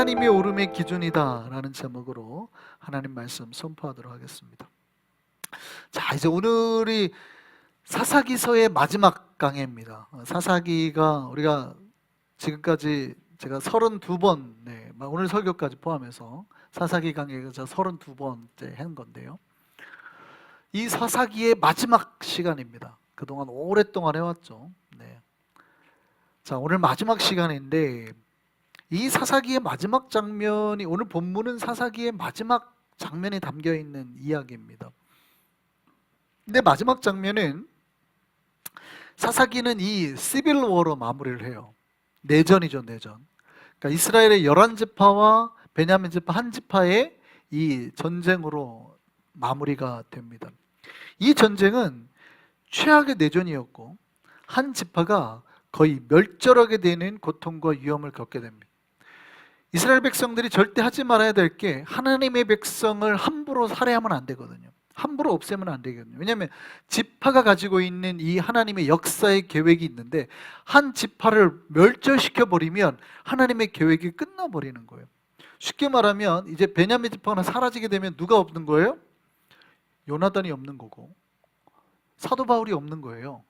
하나님의 오름의 기준이다 라는 제목으로 하나님 말씀 선포하도록 하겠습니다. 자, 이제 오늘이 사사기서의 마지막 강해입니다. 사사기가 우리가 지금까지 제가 32번, 오늘 설교까지 포함해서 사사기 강해가 32번째 한 건데요, 이 사사기의 마지막 시간입니다. 그동안 오랫동안 해왔죠. 자, 오늘 마지막 시간인데, 이 사사기의 마지막 장면이, 오늘 본문은 사사기의 마지막 장면이 담겨있는 이야기입니다. 근데 마지막 장면은, 사사기는 이 시빌 워로 마무리를 해요. 내전이죠, 내전. 그러니까 이스라엘의 11지파와 베냐민 지파 한 지파의 이 전쟁으로 마무리가 됩니다. 이 전쟁은 최악의 내전이었고, 한 지파가 거의 멸절하게 되는 고통과 위험을 겪게 됩니다. 이스라엘 백성들이 절대 하지 말아야 될 게, 하나님의 백성을 함부로 살해하면 안 되거든요. 함부로 없애면 안 되거든요. 왜냐하면 지파가 가지고 있는 이 하나님의 역사의 계획이 있는데, 한 지파를 멸절시켜 버리면 하나님의 계획이 끝나버리는 거예요. 쉽게 말하면 이제 베냐민 지파가 사라지게 되면 누가 없는 거예요? 요나단이 없는 거고 사도 바울이 없는 거예요.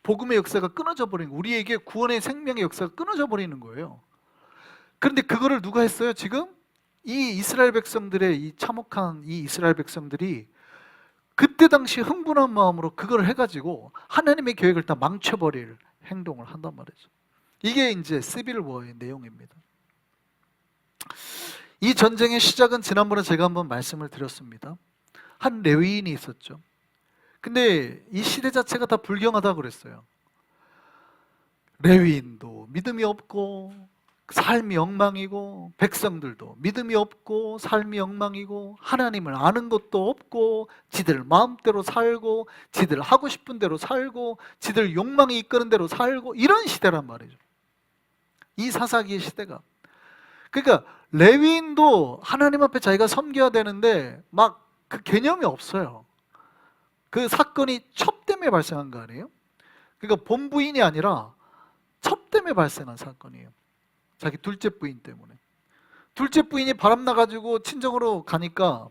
복음의 역사가 끊어져 버리는 거예요. 우리에게 구원의 생명의 역사가 끊어져 버리는 거예요. 그런데 그거를 누가 했어요? 지금 이 이스라엘 백성들의 이 참혹한 이 이스라엘 백성들이 그때 당시 흥분한 마음으로 그걸 해가지고 하나님의 계획을 다 망쳐버릴 행동을 한단 말이죠. 이게 이제 시빌 워의 내용입니다. 이 전쟁의 시작은 지난번에 제가 한번 말씀을 드렸습니다. 한 레위인이 있었죠. 근데 이 시대 자체가 다 불경하다고 그랬어요. 레위인도 믿음이 없고 삶이 엉망이고, 백성들도 믿음이 없고 삶이 엉망이고, 하나님을 아는 것도 없고, 지들 마음대로 살고, 지들 하고 싶은 대로 살고, 지들 욕망이 이끄는 대로 살고, 이런 시대란 말이죠. 이 사사기의 시대가. 그러니까 레위인도 하나님 앞에 자기가 섬겨야 되는데 막 그 개념이 없어요. 그 사건이 첩 때문에 발생한 거 아니에요? 그러니까 본부인이 아니라 첩 때문에 발생한 사건이에요. 자기 둘째 부인 때문에. 둘째 부인이 바람나가지고 친정으로 가니까,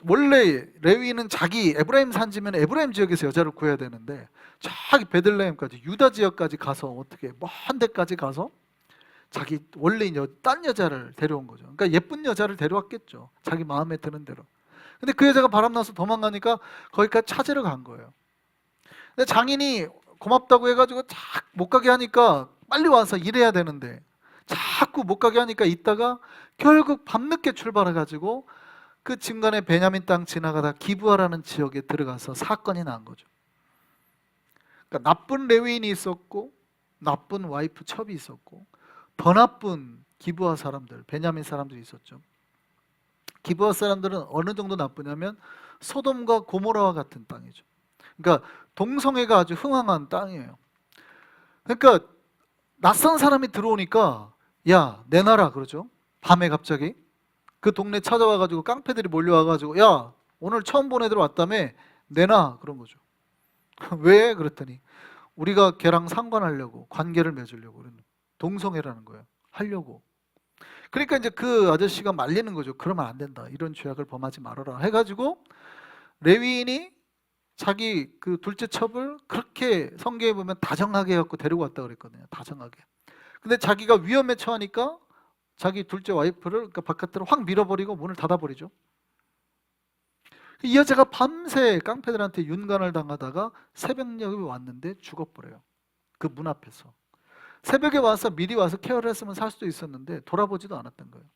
원래 레위인은 자기 에브라임 산지면 에브라임 지역에서 여자를 구해야 되는데, 저기 베들레헴까지 유다 지역까지 가서, 어떻게 먼 데까지 가서 자기 원래인 딴 여자를 데려온 거죠. 그러니까 예쁜 여자를 데려왔겠죠, 자기 마음에 드는 대로. 근데 그 여자가 바람나서 도망가니까 거기까지 찾으러 간 거예요. 근데 장인이 고맙다고 해가지고 못 가게 하니까 빨리 와서 일해야 되는데 자꾸 못 가게 하니까 있다가 결국 밤늦게 출발해가지고 그 중간에 베냐민 땅 지나가다 기브아라는 지역에 들어가서 사건이 난 거죠. 그러니까 나쁜 레위인이 있었고, 나쁜 와이프 첩이 있었고, 더 나쁜 기브아 사람들, 베냐민 사람들이 있었죠. 기브아 사람들은 어느 정도 나쁘냐면 소돔과 고모라와 같은 땅이죠. 그러니까 동성애가 아주 흥황한 땅이에요. 그러니까 낯선 사람이 들어오니까 야, 내놔라 그러죠. 밤에 갑자기 그 동네 찾아와가지고 깡패들이 몰려와가지고 야, 오늘 처음 본 애들 왔다며, 내놔 그런 거죠. 왜? 그랬더니 우리가 걔랑 상관하려고, 관계를 맺으려고, 동성애라는 거예요. 하려고. 그러니까 이제 그 아저씨가 말리는 거죠. 그러면 안 된다, 이런 죄악을 범하지 말아라 해가지고 레위인이 자기 그 둘째 첩을 그렇게 성경에 보면 다정하게 해갖고 데리고 왔다 그랬거든요. 다정하게. 근데 자기가 위험에 처하니까 자기 둘째 와이프를 그러니까 바깥으로 확 밀어버리고 문을 닫아버리죠. 이 여자가 밤새 깡패들한테 윤관을 당하다가 새벽녘에 왔는데 죽어버려요. 그 문 앞에서. 새벽에 와서 미리 와서 케어를 했으면 살 수도 있었는데 돌아보지도 않았던 거예요.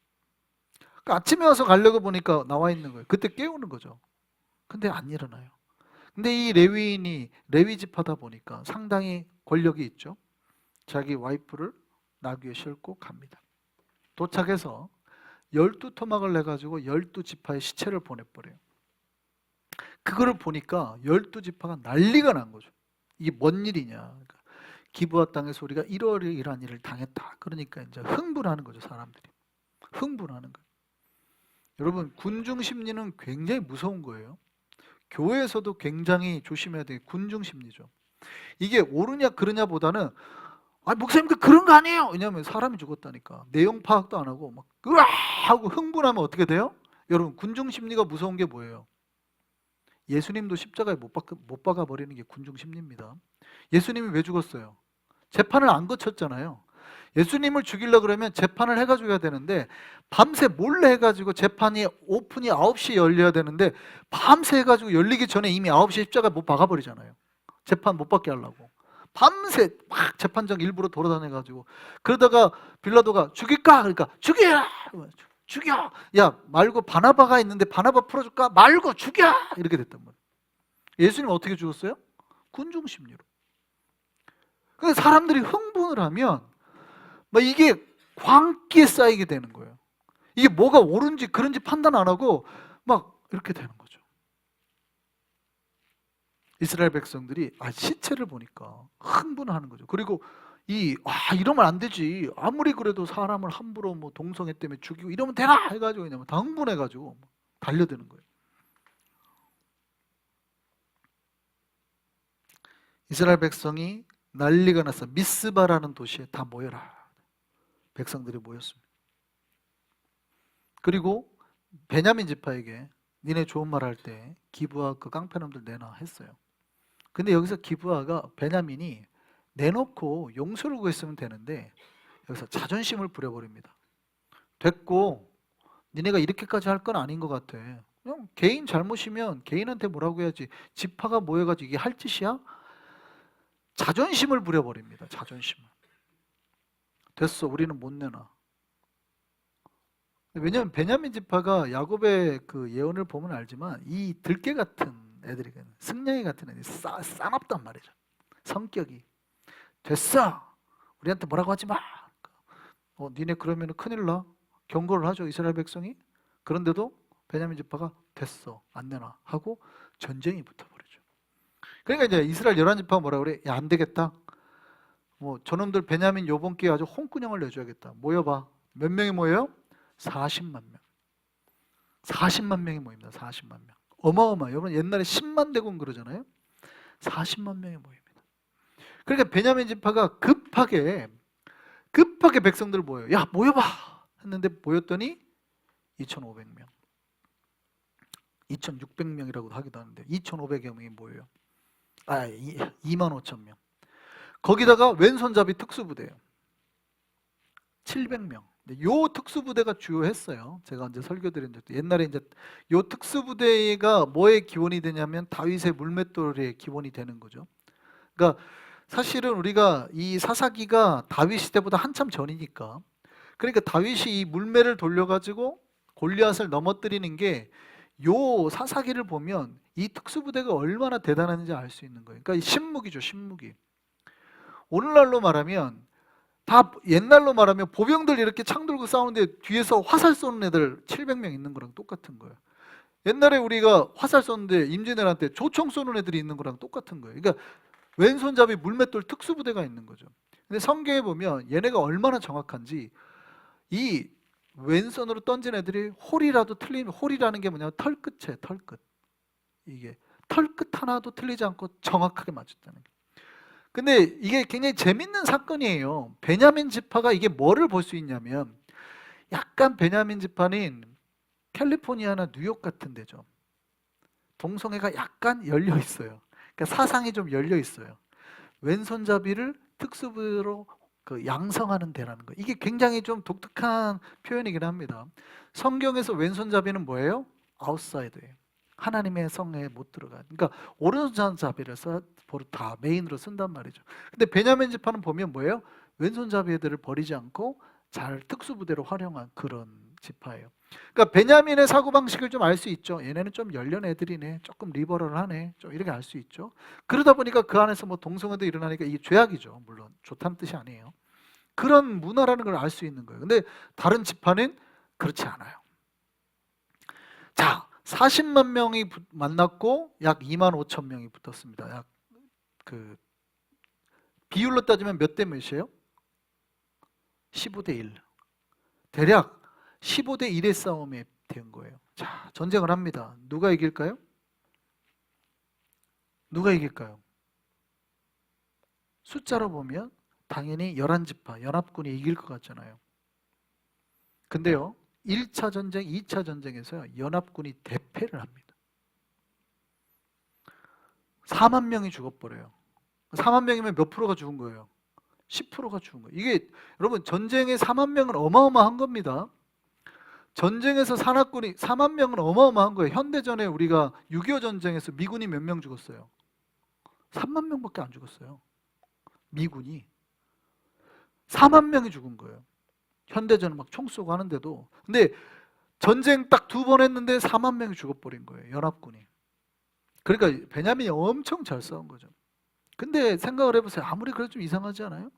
그러니까 아침에 와서 가려고 보니까 나와 있는 거예요. 그때 깨우는 거죠. 근데 안 일어나요. 근데 이 레위인이 레위 지파다 보니까 상당히 권력이 있죠. 자기 와이프를 나귀에 싣고 갑니다. 도착해서 12토막을 내가지고 12지파의 시체를 보내버려요. 그거를 보니까 12지파가 난리가 난 거죠. 이게 뭔 일이냐. 그러니까 기브아 땅에서 우리가 이러이러한 일을 당했다. 그러니까 이제 흥분하는 거죠, 사람들이. 흥분하는 거예요. 여러분, 군중 심리는 굉장히 무서운 거예요. 교회에서도 굉장히 조심해야 되는 군중 심리죠. 이게 옳으냐 그르냐 보다는 아, 목사님 그런 거 아니에요. 왜냐하면 사람이 죽었다니까. 내용 파악도 안 하고 막 으아 하고 흥분하면 어떻게 돼요? 여러분, 군중 심리가 무서운 게 뭐예요? 예수님도 십자가에 못 박아 버리는 게 군중 심리입니다. 예수님이 왜 죽었어요? 재판을 안 거쳤잖아요. 예수님을 죽이려고 그러면 재판을 해가지고 해야 되는데 밤새 몰래 해가지고 재판이 오픈이 9시에 열려야 되는데 밤새 해가지고 열리기 전에 이미 9시에 십자가에 못 박아버리잖아요. 재판 못 받게 하려고. 밤새 막 재판장 일부러 돌아다녀가지고 그러다가 빌라도가 죽일까? 그러니까 죽여라! 죽여! 야 말고 바나바가 있는데 바나바 풀어줄까? 말고 죽여! 이렇게 됐단 말이에요. 예수님 어떻게 죽었어요? 군중 심리로. 그러니까 사람들이 흥분을 하면 막 이게 광기에 쌓이게 되는 거예요. 이게 뭐가 옳은지 그른지 판단 안 하고 막 이렇게 되는 거죠. 이스라엘 백성들이 시체를 보니까 흥분하는 거죠. 그리고 이러면 안 되지. 아무리 그래도 사람을 함부로 뭐 동성애 때문에 죽이고 이러면 되나 해가지고 그냥 다 흥분해가지고 달려드는 거예요. 이스라엘 백성이 난리가 났어. 미스바라는 도시에 다 모여라. 백성들이 모였습니다. 그리고 베냐민 지파에게 니네 좋은 말 할 때 기브아 그 깡패놈들 내놔 했어요. 근데 여기서 기브아가 베냐민이 내놓고 용서를 구했으면 되는데 여기서 자존심을 부려버립니다. 됐고 니네가 이렇게까지 할 건 아닌 것 같아. 그냥 개인 잘못이면 개인한테 뭐라고 해야지. 지파가 모여가지고 이게 할 짓이야? 자존심을 부려버립니다. 자존심을. 됐어, 우리는 못 내놔. 왜냐하면 베냐민 지파가 야곱의 그 예언을 보면 알지만 이 들깨 같은 애들이, 승냥이 같은 애들이 싸납단 말이죠. 성격이. 됐어, 우리한테 뭐라고 하지 마. 니네 그러면 큰일 나. 경고를 하죠, 이스라엘 백성이. 그런데도 베냐민 지파가 됐어, 안 내놔 하고 전쟁이 붙어버리죠. 그러니까 이제 이스라엘 11지파가 뭐라고 그래? 야, 안 되겠다. 뭐 저놈들 베냐민 요번 기회에 아주 홍군형을 내줘야겠다. 모여봐. 몇 명이 모여요? 40만 명. 40만 명이 모입니다. 40만 명. 어마어마해요. 여러분 옛날에 10만 대군 그러잖아요. 40만 명이 모입니다. 그러니까 베냐민 지파가 급하게 백성들 모여요. 야, 모여봐 했는데 모였더니 2,500명. 2,600명이라고 하기도 하는데 2,500여 명이 모여요. 25,000명. 거기다가 왼손잡이 특수부대예요. 700명. 요 특수부대가 주요했어요. 제가 언제 설교드린 적도 옛날에 이제 요 특수부대가 뭐의 기원이 되냐면 다윗의 물맷돌의 기원이 되는 거죠. 그러니까 사실은 우리가 이 사사기가 다윗 시대보다 한참 전이니까, 그러니까 다윗이 이 물매를 돌려가지고 골리앗을 넘어뜨리는 게 요 사사기를 보면 이 특수부대가 얼마나 대단한지 알 수 있는 거예요. 그러니까 신무기죠, 신무기. 오늘날로 말하면 다 옛날로 말하면 보병들 이렇게 창 들고 싸우는데 뒤에서 화살 쏘는 애들 700명 있는 거랑 똑같은 거예요. 옛날에 우리가 화살 쏘는데 임진왜란때 조총 쏘는 애들이 있는 거랑 똑같은 거예요. 그러니까 왼손잡이 물맷돌 특수부대가 있는 거죠. 근데 성경에 보면 얘네가 얼마나 정확한지, 이 왼손으로 던진 애들이 홀이라도 틀리면, 홀이라는 게 뭐냐면 털끝이에요. 털끝. 이게 털끝 하나도 틀리지 않고 정확하게 맞췄다는 거예요. 근데 이게 굉장히 재밌는 사건이에요. 베냐민 지파가 이게 뭐를 볼 수 있냐면, 약간 베냐민 지파는 캘리포니아나 뉴욕 같은 데죠. 동성애가 약간 열려 있어요. 그러니까 사상이 좀 열려 있어요. 왼손잡이를 특수부로 양성하는 데라는 거. 이게 굉장히 좀 독특한 표현이긴 합니다. 성경에서 왼손잡이는 뭐예요? 아웃사이드예요. 하나님의 성에 못 들어가. 그러니까 오른손잡이를 다 메인으로 쓴단 말이죠. 근데 베냐민 지파는 보면 뭐예요? 왼손잡이 애들을 버리지 않고 잘 특수부대로 활용한 그런 지파예요. 그러니까 베냐민의 사고방식을 좀 알 수 있죠. 얘네는 좀 열린 애들이네, 조금 리버럴하네, 좀 이렇게 알 수 있죠. 그러다 보니까 그 안에서 뭐 동성애도 일어나니까 이게 죄악이죠. 물론 좋다는 뜻이 아니에요. 그런 문화라는 걸 알 수 있는 거예요. 근데 다른 지파는 그렇지 않아요. 자, 40만 명이 만났고 약 2만 5천 명이 붙었습니다. 약 그 비율로 따지면 몇 대 몇이에요? 15대 1. 대략 15대 1의 싸움이 된 거예요. 자, 전쟁을 합니다. 누가 이길까요? 누가 이길까요? 숫자로 보면 당연히 11지파, 연합군이 이길 것 같잖아요. 근데요, 1차 전쟁, 2차 전쟁에서 연합군이 대패를 합니다. 4만 명이 죽어버려요. 4만 명이면 몇 프로가 죽은 거예요? 10%가 죽은 거예요. 이게 여러분 전쟁의 4만 명은 어마어마한 겁니다. 전쟁에서 산악군이 4만 명은 어마어마한 거예요. 현대전에 우리가 6.25 전쟁에서 미군이 몇 명 죽었어요? 3만 명밖에 안 죽었어요. 미군이 4만 명이 죽은 거예요. 현대전은 막 총 쏘고 하는데도. 근데 전쟁 딱 2번 했는데 4만 명이 죽어버린 거예요. 연합군이. 그러니까 베냐민이 엄청 잘 싸운 거죠. 근데 생각을 해보세요. 아무리 그래도 좀 이상하지 않아요?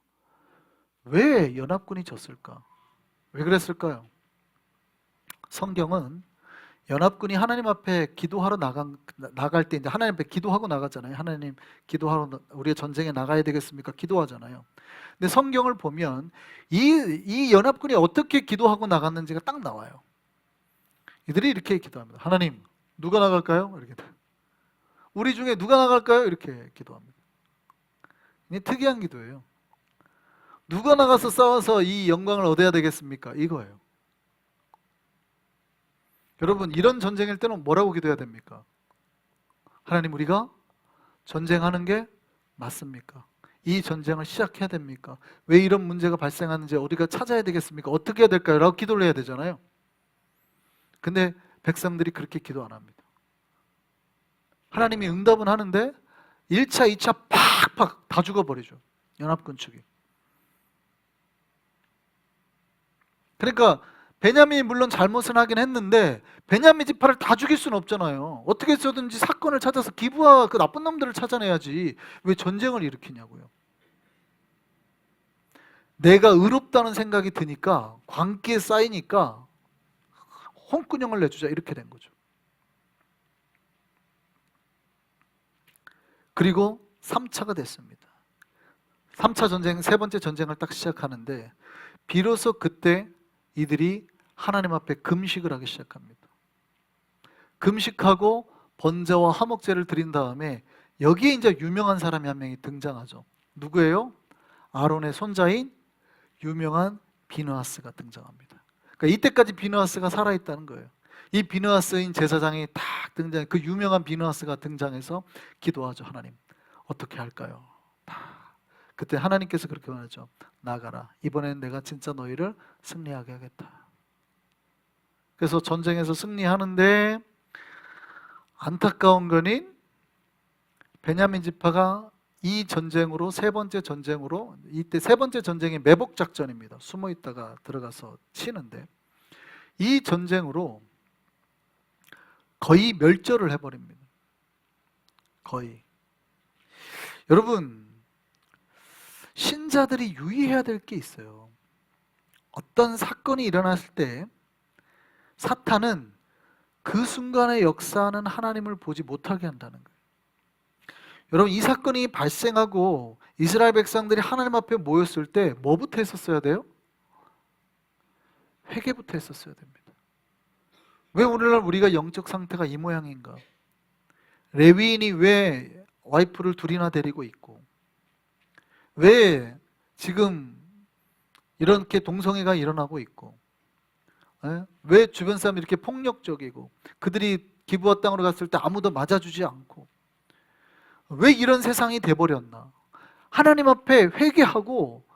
왜 연합군이 졌을까? 왜 그랬을까요? 성경은 연합군이 하나님 앞에 기도하러 나갈 때 이제 하나님 앞에 기도하고 나가잖아요. 하나님 기도하러 우리가 전쟁에 나가야 되겠습니까? 기도하잖아요. 근데 성경을 보면 이 연합군이 어떻게 기도하고 나갔는지가 딱 나와요. 이들이 이렇게 기도합니다. 하나님, 누가 나갈까요? 이렇게. 우리 중에 누가 나갈까요? 이렇게 기도합니다. 이게 특이한 기도예요. 누가 나가서 싸워서 이 영광을 얻어야 되겠습니까? 이거예요. 여러분, 이런 전쟁일 때는 뭐라고 기도해야 됩니까? 하나님, 우리가 전쟁하는 게 맞습니까? 이 전쟁을 시작해야 됩니까? 왜 이런 문제가 발생하는지 우리가 찾아야 되겠습니까? 어떻게 해야 될까요? 라고 기도를 해야 되잖아요. 근데 백성들이 그렇게 기도 안 합니다. 하나님이 응답은 하는데 1차, 2차 팍팍 다 죽어버리죠. 연합군 측이. 그러니까 베냐민이 물론 잘못은 하긴 했는데 베냐민 지파를 다 죽일 수는 없잖아요. 어떻게 해서든지 사건을 찾아서 기브와 그 나쁜 놈들을 찾아내야지 왜 전쟁을 일으키냐고요. 내가 의롭다는 생각이 드니까 광기에 쌓이니까 홍군형을 내주자 이렇게 된 거죠. 그리고 3차가 됐습니다. 3차 전쟁, 세 번째 전쟁을 딱 시작하는데 비로소 그때 이들이 하나님 앞에 금식을 하기 시작합니다. 금식하고 번제와 화목제를 드린 다음에 여기에 이제 유명한 사람이 한 명이 등장하죠. 누구예요? 아론의 손자인 유명한 비느하스가 등장합니다. 그러니까 이때까지 비느하스가 살아있다는 거예요. 이 비느하스인 제사장이 딱 등장, 그 유명한 비느하스가 등장해서 기도하죠. 하나님, 어떻게 할까요? 그때 하나님께서 그렇게 말하죠. 나가라. 이번에는 내가 진짜 너희를 승리하게 하겠다. 그래서 전쟁에서 승리하는데 안타까운 거는 베냐민 지파가 이 전쟁으로 세 번째 전쟁으로 이때 세 번째 전쟁이 매복 작전입니다. 숨어 있다가 들어가서 치는데 이 전쟁으로 거의 멸절을 해버립니다. 거의. 여러분, 신자들이 유의해야 될 게 있어요. 어떤 사건이 일어났을 때 사탄은 그 순간의 역사는 하나님을 보지 못하게 한다는 거예요. 여러분, 이 사건이 발생하고 이스라엘 백성들이 하나님 앞에 모였을 때 뭐부터 했었어야 돼요? 회개부터 했었어야 됩니다. 왜 오늘날 우리가 영적 상태가 이 모양인가? 레위인이 왜 와이프를 둘이나 데리고 있고, 왜 지금 이렇게 동성애가 일어나고 있고, 왜 주변 사람이 이렇게 폭력적이고, 그들이 기브와 땅으로 갔을 때 아무도 맞아주지 않고, 왜 이런 세상이 돼버렸나? 하나님 앞에 회개하고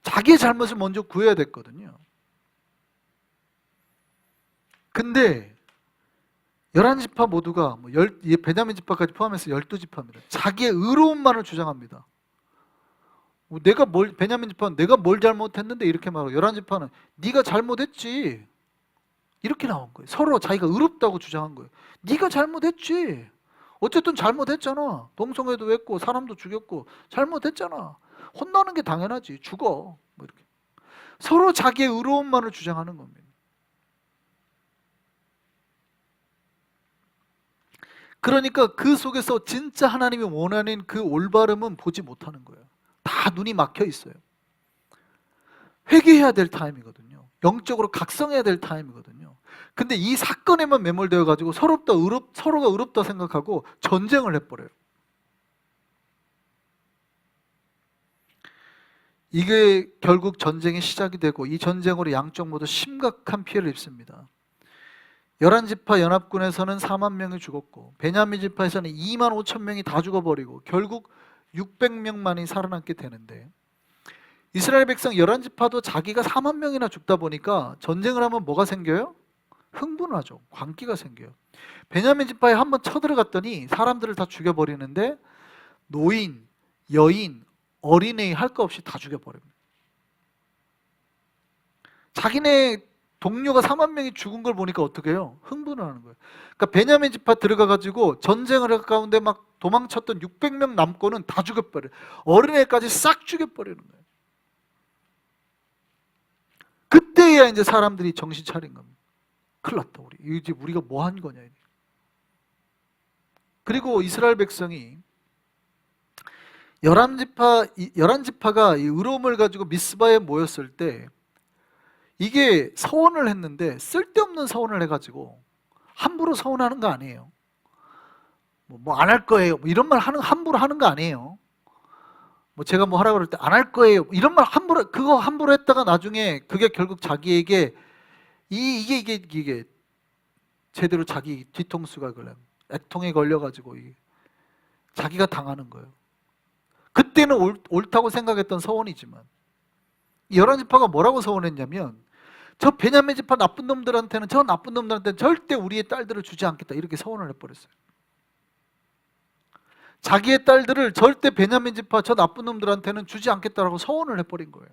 자기의 잘못을 먼저 구해야 됐거든요. 근데 11지파 모두가 베냐민 지파까지 포함해서 12지파입니다. 자기의 의로움만을 주장합니다. 베냐민 지파는 내가 뭘 잘못했는데 이렇게 말하고 11지파는 네가 잘못했지 이렇게 나온 거예요. 서로 자기가 의롭다고 주장한 거예요. 네가 잘못했지. 어쨌든 잘못했잖아. 동성애도 했고 사람도 죽였고 잘못했잖아. 혼나는 게 당연하지. 죽어. 뭐 이렇게. 서로 자기의 의로움만을 주장하는 겁니다. 그러니까 그 속에서 진짜 하나님이 원하는 그 올바름은 보지 못하는 거예요. 다 눈이 막혀 있어요. 회개해야 될 타임이거든요. 영적으로 각성해야 될 타임이거든요. 근데 이 사건에만 매몰되어 가지고 서로가 의롭다 생각하고 전쟁을 해버려요. 이게 결국 전쟁이 시작이 되고 이 전쟁으로 양쪽 모두 심각한 피해를 입습니다. 11지파 연합군에서는 4만 명이 죽었고 베냐민 지파에서는 2만 5천 명이 다 죽어버리고 결국 600명만이 살아남게 되는데, 이스라엘 백성 11지파도 자기가 4만 명이나 죽다 보니까 전쟁을 하면 뭐가 생겨요? 흥분하죠. 광기가 생겨요. 베냐민 지파에 한번 쳐들어갔더니 사람들을 다 죽여버리는데 노인, 여인, 어린애 할 거 없이 다 죽여버립니다. 자기네 동료가 4만 명이 죽은 걸 보니까 어떻게 해요? 흥분을 하는 거예요. 그러니까 베냐민 지파 들어가가지고 전쟁을 할 가운데 막 도망쳤던 600명 남고는 다 죽여버려요. 어린애까지 싹 죽여버리는 거예요. 그때야 이제 사람들이 정신 차린 겁니다. 큰일 났다, 우리. 이제 우리가 뭐 한 거냐. 그리고 이스라엘 백성이 11지파가 이 의로움을 가지고 미스바에 모였을 때 이게 서원을 했는데 쓸데없는 서원을 해가지고 함부로 서원하는 거 아니에요. 뭐 안 할 거예요. 뭐 이런 말 함부로 하는 거 아니에요. 뭐 제가 뭐 하라고 그럴 때 안 할 거예요. 이런 말 그거 함부로 했다가 나중에 그게 결국 자기에게 이게 제대로 자기 뒤통수가 액통에 걸려가지고 자기가 당하는 거예요. 그때는 옳다고 생각했던 서원이지만 11지파가 뭐라고 서원했냐면 저 베냐민 지파 나쁜 놈들한테는 절대 우리의 딸들을 주지 않겠다 이렇게 서원을 해버렸어요. 자기의 딸들을 절대 베냐민 지파 저 나쁜 놈들한테는 주지 않겠다라고 서원을 해버린 거예요.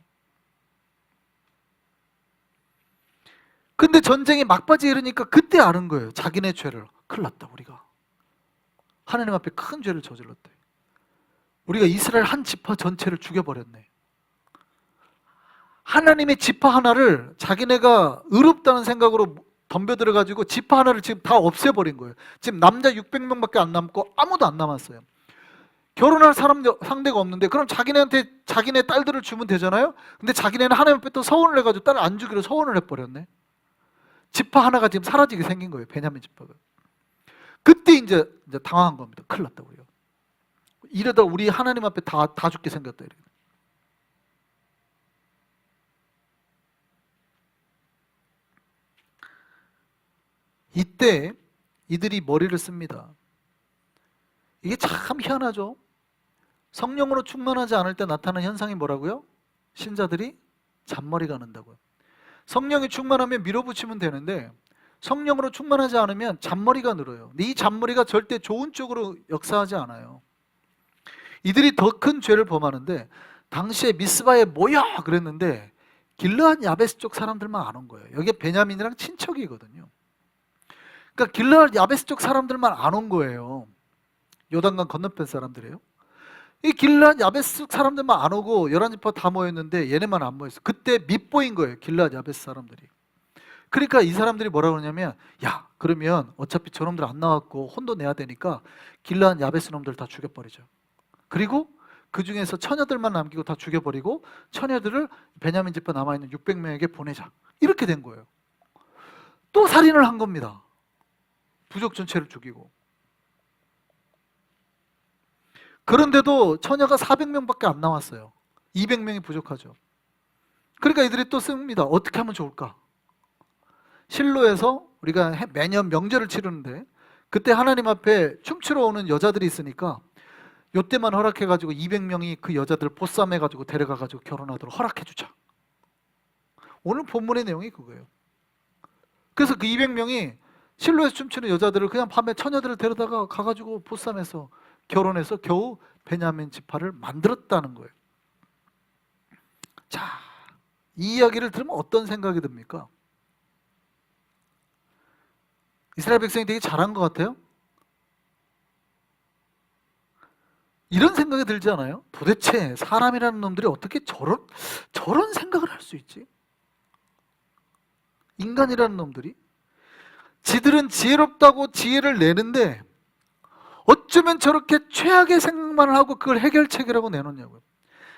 근데 전쟁이 막바지에 이르니까 그때 아는 거예요. 자기네 죄를. 큰일 났다, 우리가 하나님 앞에 큰 죄를 저질렀대. 우리가 이스라엘 한 지파 전체를 죽여버렸네. 하나님의 지파 하나를 자기네가 의롭다는 생각으로 덤벼들어가지고 지파 하나를 지금 다 없애버린 거예요. 지금 남자 600명밖에 안 남고 아무도 안 남았어요. 결혼할 상대가 없는데 그럼 자기네한테 자기네 딸들을 주면 되잖아요. 근데 자기네는 하나님 앞에 또 서원을 해가지고 딸을 안 주기로 서원을 해버렸네. 지파 하나가 지금 사라지게 생긴 거예요. 베냐민 지파가. 그때 이제 당황한 겁니다. 큰일 났다, 우리가. 이러다 우리 하나님 앞에 다 죽게 생겼다. 이렇게. 이때 이들이 머리를 씁니다. 이게 참 희한하죠. 성령으로 충만하지 않을 때 나타나는 현상이 뭐라고요? 신자들이 잔머리가 는다고요. 성령이 충만하면 밀어붙이면 되는데 성령으로 충만하지 않으면 잔머리가 늘어요. 근데 이 잔머리가 절대 좋은 쪽으로 역사하지 않아요. 이들이 더 큰 죄를 범하는데 당시에 미스바에 모여 그랬는데 길르앗 야베스 쪽 사람들만 안 온 거예요. 여기 베냐민이랑 친척이거든요. 그러니까 길르앗 야베스 쪽 사람들만 안 온 거예요. 요단강 건너편 사람들이에요. 이 길르앗 야베스 사람들만 안 오고 11지파 다 모였는데 얘네만 안 모였어요. 그때 밉보인 거예요. 길르앗 야베스 사람들이. 그러니까 이 사람들이 뭐라고 그러냐면 야, 그러면 어차피 저놈들 안 나왔고 혼도 내야 되니까 길르앗 야베스 놈들 다 죽여버리죠. 그리고 그 중에서 처녀들만 남기고 다 죽여버리고 처녀들을 베냐민 지파 남아있는 600명에게 보내자. 이렇게 된 거예요. 또 살인을 한 겁니다. 부족 전체를 죽이고. 그런데도 처녀가 400명밖에 안 나왔어요. 200명이 부족하죠. 그러니까 이들이 또 씁니다. 어떻게 하면 좋을까? 실로에서 우리가 매년 명절을 치르는데 그때 하나님 앞에 춤추러 오는 여자들이 있으니까 요때만 허락해가지고 200명이 그 여자들을 보쌈해가지고 데려가가지고 결혼하도록 허락해주자. 오늘 본문의 내용이 그거예요. 그래서 그 200명이 실로에서 춤추는 여자들을 그냥 밤에 처녀들을 데려다가 가가지고 보쌈해서 결혼해서 겨우 베냐민 지파를 만들었다는 거예요. 자, 이 이야기를 들으면 어떤 생각이 듭니까? 이스라엘 백성이 되게 잘한 것 같아요? 이런 생각이 들지 않아요? 도대체 사람이라는 놈들이 어떻게 저런 생각을 할 수 있지? 인간이라는 놈들이 지들은 지혜롭다고 지혜를 내는데 어쩌면 저렇게 최악의 생각만 하고 그걸 해결책이라고 내놓냐고요.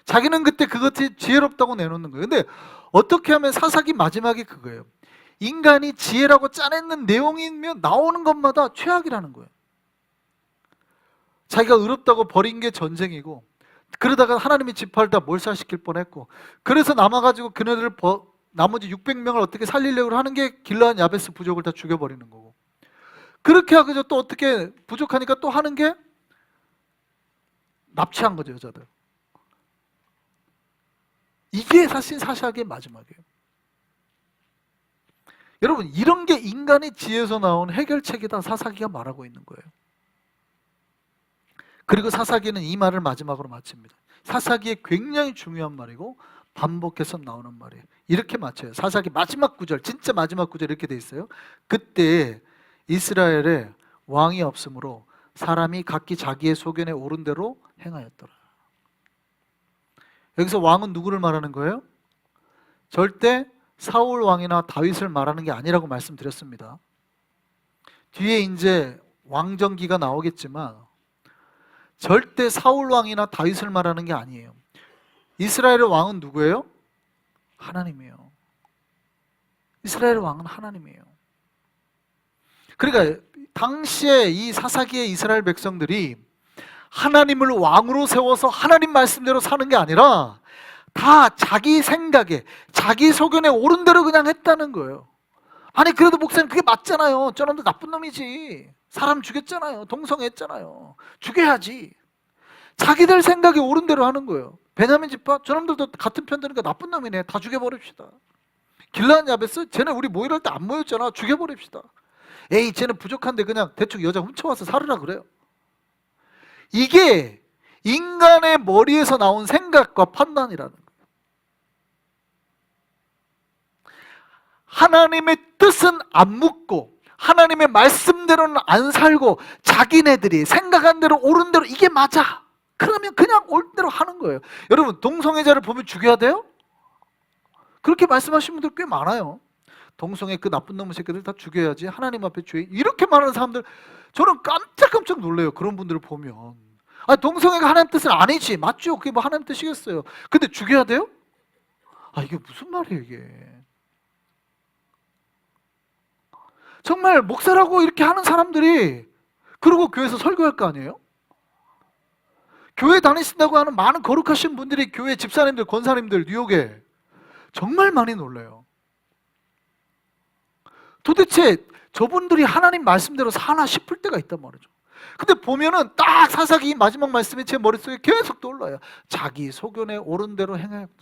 자기는 그때 그것이 지혜롭다고 내놓는 거예요. 근데 어떻게 하면 사사기 마지막이 그거예요. 인간이 지혜라고 짜냈는 내용이면 나오는 것마다 최악이라는 거예요. 자기가 의롭다고 버린 게 전쟁이고 그러다가 하나님이 지파를 다 몰살시킬 뻔했고, 그래서 남아가지고 그네들을 나머지 600명을 어떻게 살리려고 하는 게 길르앗 야베스 부족을 다 죽여버리는 거고, 그렇게 하고서 또 어떻게 부족하니까 또 하는 게 납치한 거죠, 여자들. 이게 사실 사사기의 마지막이에요. 여러분, 이런 게 인간의 지혜에서 나온 해결책이다, 사사기가 말하고 있는 거예요. 그리고 사사기는 이 말을 마지막으로 마칩니다. 사사기에 굉장히 중요한 말이고 반복해서 나오는 말이에요. 이렇게 마쳐요. 사사기 마지막 구절, 진짜 마지막 구절 이렇게 돼 있어요. 그때 이스라엘에 왕이 없으므로 사람이 각기 자기의 소견에 오른 대로 행하였더라. 여기서 왕은 누구를 말하는 거예요? 절대 사울 왕이나 다윗을 말하는 게 아니라고 말씀드렸습니다. 뒤에 이제 왕정기가 나오겠지만 절대 사울 왕이나 다윗을 말하는 게 아니에요. 이스라엘의 왕은 누구예요? 하나님이에요. 이스라엘의 왕은 하나님이에요. 그러니까 당시에 이 사사기의 이스라엘 백성들이 하나님을 왕으로 세워서 하나님 말씀대로 사는 게 아니라 다 자기 생각에, 자기 소견에 옳은 대로 그냥 했다는 거예요. 아니 그래도 목사님 그게 맞잖아요. 저놈도 나쁜 놈이지. 사람 죽였잖아요. 동성했잖아요. 죽여야지. 자기들 생각에 옳은 대로 하는 거예요. 베냐민 지파 저놈들도 같은 편 드니까 나쁜 놈이네. 다 죽여버립시다. 길르앗 야베스 쟤네 우리 모이럴 때 안 모였잖아. 죽여버립시다. 에이 쟤는 부족한데 그냥 대충 여자 훔쳐와서 살으라 그래요. 이게 인간의 머리에서 나온 생각과 판단이라는 거예요. 하나님의 뜻은 안 묻고 하나님의 말씀대로는 안 살고 자기네들이 생각한 대로 옳은 대로 이게 맞아. 그러면 그냥 옳은 대로 하는 거예요. 여러분 동성애자를 보면 죽여야 돼요? 그렇게 말씀하시는 분들 꽤 많아요. 동성애 그 나쁜 놈의 새끼들 다 죽여야지. 하나님 앞에 죄인. 이렇게 말하는 사람들 저는 깜짝깜짝 놀래요. 그런 분들을 보면. 아, 동성애가 하나님 뜻은 아니지. 맞죠? 그게 뭐 하나님 뜻이겠어요. 근데 죽여야 돼요? 아, 이게 무슨 말이에요 이게. 정말 목사라고 이렇게 하는 사람들이 그러고 교회에서 설교할 거 아니에요? 교회 다니신다고 하는 많은 거룩하신 분들이 교회 집사님들, 권사님들 뉴욕에 정말 많이 놀라요. 도대체 저분들이 하나님 말씀대로 사나 싶을 때가 있단 말이죠. 근데 보면은 딱 사사기 마지막 말씀이 제 머릿속에 계속 떠올라요. 자기 소견에 옳은 대로 행해야 돼.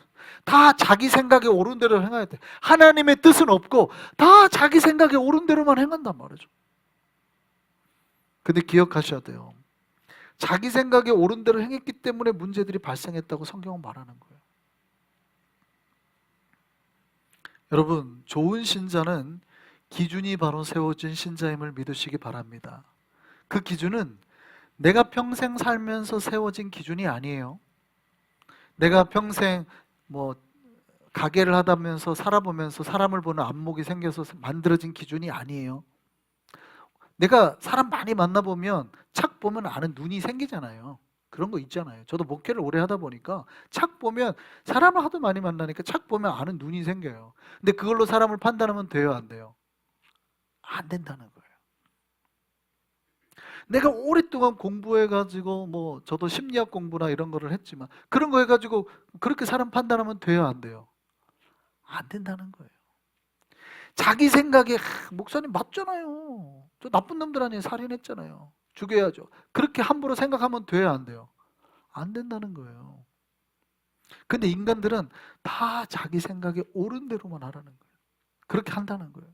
다 자기 생각에 옳은 대로 행해야 돼. 하나님의 뜻은 없고 다 자기 생각에 옳은 대로만 행한단 말이죠. 근데 기억하셔야 돼요. 자기 생각에 옳은 대로 행했기 때문에 문제들이 발생했다고 성경은 말하는 거예요. 여러분, 좋은 신자는 기준이 바로 세워진 신자임을 믿으시기 바랍니다. 그 기준은 내가 평생 살면서 세워진 기준이 아니에요. 내가 평생 뭐 가게를 하다면서 살아보면서 사람을 보는 안목이 생겨서 만들어진 기준이 아니에요. 내가 사람 많이 만나보면 착 보면 아는 눈이 생기잖아요. 그런 거 있잖아요. 저도 목회를 오래 하다 보니까 착 보면 사람을 하도 많이 만나니까 착 보면 아는 눈이 생겨요. 근데 그걸로 사람을 판단하면 돼요, 안 돼요? 안 된다는 거예요. 내가 오랫동안 공부해가지고 뭐 저도 심리학 공부나 이런 거를 했지만 그런 거 해가지고 그렇게 사람 판단하면 돼요, 안 돼요? 안 된다는 거예요. 자기 생각에 목사님 맞잖아요. 저 나쁜 놈들 아니에요. 살인했잖아요. 죽여야죠. 그렇게 함부로 생각하면 돼요, 안 돼요? 안 된다는 거예요. 근데 인간들은 다 자기 생각에 옳은 대로만 하라는 거예요. 그렇게 한다는 거예요.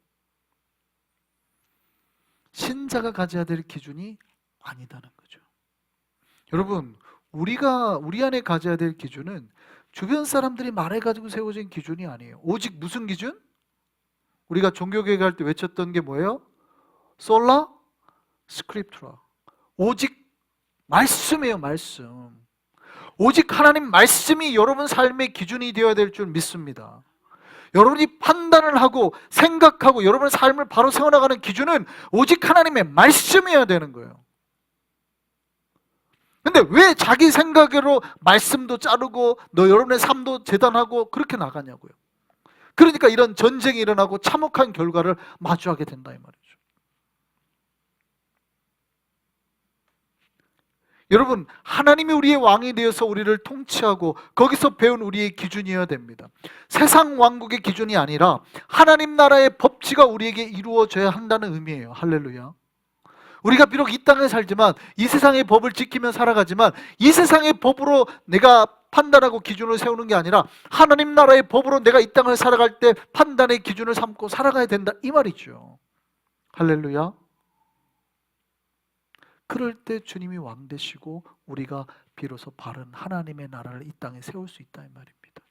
신자가 가져야 될 기준이 아니다는 거죠. 여러분, 우리 안에 가져야 될 기준은 주변 사람들이 말해가지고 세워진 기준이 아니에요. 오직 무슨 기준? 우리가 종교개혁 할 때 외쳤던 게 뭐예요? 솔라 스크립투라. 오직 말씀이에요, 말씀. 오직 하나님 말씀이 여러분 삶의 기준이 되어야 될 줄 믿습니다. 여러분이 판단을 하고 생각하고 여러분의 삶을 바로 세워나가는 기준은 오직 하나님의 말씀이어야 되는 거예요. 근데 왜 자기 생각으로 말씀도 자르고 여러분의 삶도 재단하고 그렇게 나가냐고요. 그러니까 이런 전쟁이 일어나고 참혹한 결과를 마주하게 된다 이 말이죠. 여러분, 하나님이 우리의 왕이 되어서 우리를 통치하고 거기서 배운 우리의 기준이어야 됩니다. 세상 왕국의 기준이 아니라 하나님 나라의 법치가 우리에게 이루어져야 한다는 의미예요. 할렐루야. 우리가 비록 이 땅에 살지만 이 세상의 법을 지키며 살아가지만 이 세상의 법으로 내가 판단하고 기준을 세우는 게 아니라 하나님 나라의 법으로 내가 이 땅을 살아갈 때 판단의 기준을 삼고 살아가야 된다, 이 말이죠. 할렐루야. 그럴 때 주님이 왕 되시고 우리가 비로소 바른 하나님의 나라를 이 땅에 세울 수 있다, 이 말입니다.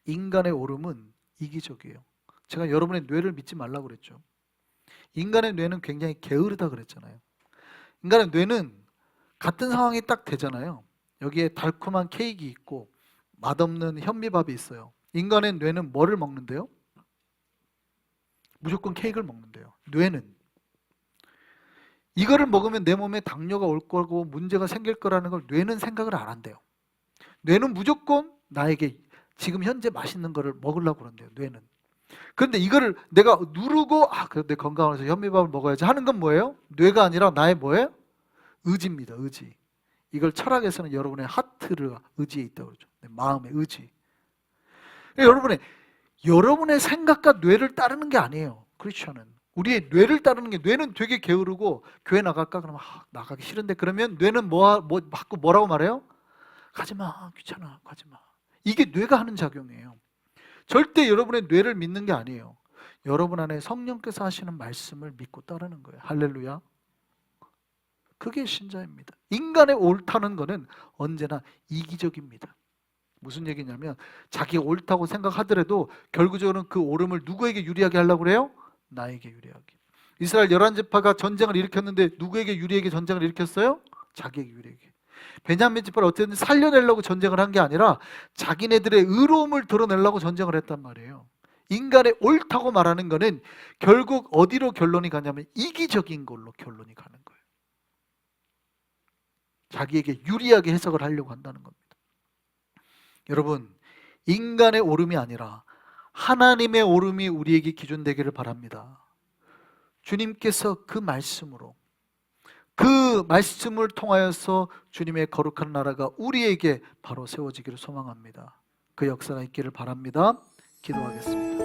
인간의 오름은 이기적이에요. 제가 여러분의 뇌를 믿지 말라고 그랬죠. 인간의 뇌는 굉장히 게으르다 그랬잖아요. 인간의 뇌는 같은 상황이 딱 되잖아요. 여기에 달콤한 케이크 있고 맛없는 현미밥이 있어요. 인간의 뇌는 뭐를 먹는데요? 무조건 케이크를 먹는데요. 뇌는 이거를 먹으면 내 몸에 당뇨가 올 거고 문제가 생길 거라는 걸 뇌는 생각을 안 한대요. 뇌는 무조건 나에게 지금 현재 맛있는 거를 먹으려고 그런대요. 뇌는. 그런데 이거를 내가 누르고 그래도 내 건강을 위해서 현미밥을 먹어야지 하는 건 뭐예요? 뇌가 아니라 나의 뭐예요? 의지입니다. 의지. 이걸 철학에서는 여러분의 하트를 의지에 있다고 그러죠. 내 마음의 의지. 여러분의 생각과 뇌를 따르는 게 아니에요. 크리스천은. 우리의 뇌를 따르는 게, 뇌는 되게 게으르고 교회 나갈까? 그러면 나가기 싫은데, 그러면 뇌는 자꾸 뭐라고 말해요? 가지마, 귀찮아, 가지마. 이게 뇌가 하는 작용이에요. 절대 여러분의 뇌를 믿는 게 아니에요. 여러분 안에 성령께서 하시는 말씀을 믿고 따르는 거예요. 할렐루야. 그게 신자입니다. 인간의 옳다는 거는 언제나 이기적입니다. 무슨 얘기냐면 자기가 옳다고 생각하더라도 결국적으로는 그 옳음을 누구에게 유리하게 하려고 그래요? 나에게 유리하게. 이스라엘 11지파가 전쟁을 일으켰는데 누구에게 유리하게 전쟁을 일으켰어요? 자기에게 유리하게. 베냐민 지파를 어쨌든 살려내려고 전쟁을 한 게 아니라 자기네들의 의로움을 드러내려고 전쟁을 했단 말이에요. 인간의 옳다고 말하는 거는 결국 어디로 결론이 가냐면 이기적인 걸로 결론이 가는 거예요. 자기에게 유리하게 해석을 하려고 한다는 겁니다. 여러분, 인간의 옳음이 아니라 하나님의 옳음이 우리에게 기준되기를 바랍니다. 주님께서 그 말씀으로, 그 말씀을 통하여서 주님의 거룩한 나라가 우리에게 바로 세워지기를 소망합니다. 그 역사가 있기를 바랍니다. 기도하겠습니다.